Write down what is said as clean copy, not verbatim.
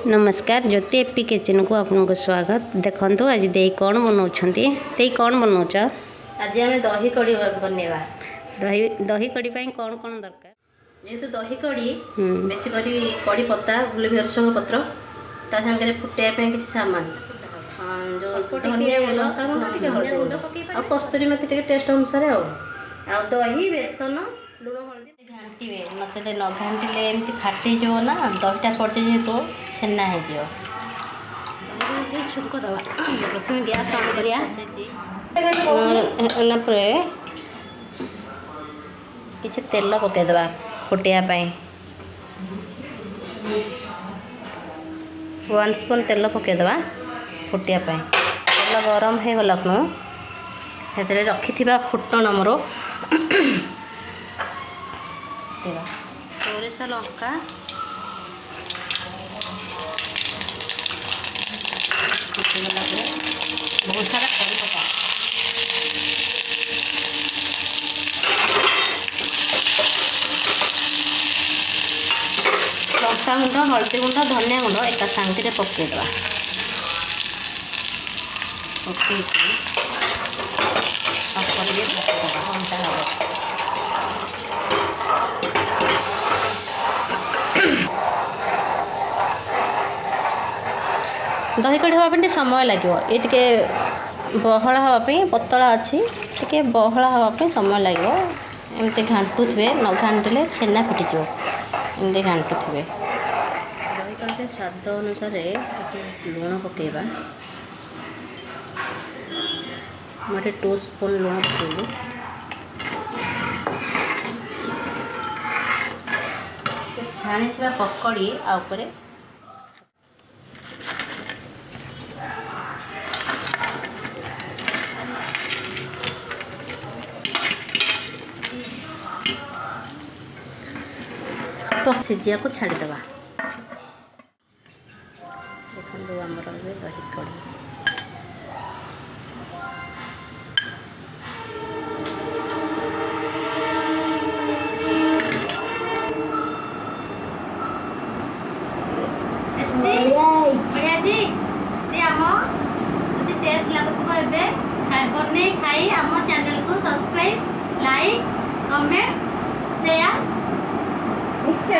नमस्कार ज्योति AP kitchen को आपको स्वागत। देखो आज दे कौन बनाऊँ दे कौन बनाऊच? आज आम दही कड़ी बनवा। दही कड़ी कौन कौन दरकार? जेहेतु दही कड़ी बेस कड़ी पत्ता फुल भृषंग पत्र ता सागर फुटाइवाई किसी सामान जो धनिया गुंड आ कस्तूरी मेथी टेस्ट अनुसार आ दही बेसन लुण हल्दी घाटे नचेत न घाटे एमती फाटी जो ना दहीटा करचे जेहेतु छेना हो छुक दवा प्रथम गैस ऑन करिया किसी तेल पकईदे फुटाइवाई 1 स्पून तेल पकईदे फुटाइवाई तेल गरम हो गला से रखि फुटण मोर सोरिष लंका बहुत सारा कड़ी पका लंका गुंड हल्दी गुंड धनिया गुंड एक सांगे पकईदे पकई घंटा हम दही कड़ी हाँपे समय लगे ये बहला हाँपी पतला अच्छी टे बहला हाँपे समय लगे एमती घाटुवे न घाटिले छेना फुटीज एमती घाटुवे दही कड़ी स्वाद अनुसार लुण पकईवा मुझे 2 स्पून लुण पकईली छाणी पकड़ी आउे सिझिया को छाड़ीदे देखो आमर दही कड़ी टेस्ट लगुव बने खाई आम चैनल को सब्सक्राइब लाइक कमेंट शेयर निश्चय।